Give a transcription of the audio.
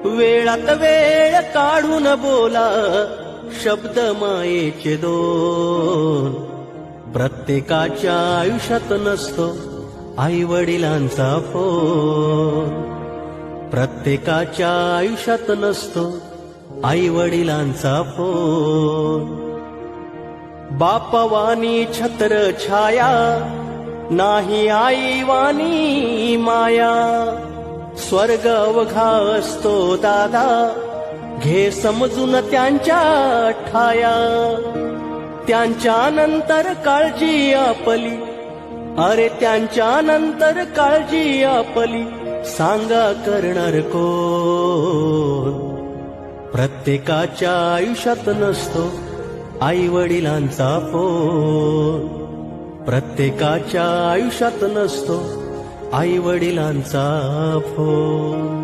वेळात वेळ काढून बोला शब्द मायेचे दोन. प्रत्येकाच्या आयुष्यात नसतो आई वडिलांचा फोन. प्रत्येकाच्या आयुष्यात नसतो आई वडिलांचा फोन. बापवानी छत्र छाया नाही आई वाणी माया. स्वर्ग अवघा असतो दादा घे समजून त्यांच्या ठाया. त्यांच्या नंतर काळजी आपली, अरे त्यांच्या नंतर काळजी आपली सांगा करणार कोण. प्रत्येकाच्या आयुष्यात नसतो आई वडिलांचा फोन. प्रत्येकाच्या आयुष्यात नसतो आई वडिलांचा फोन.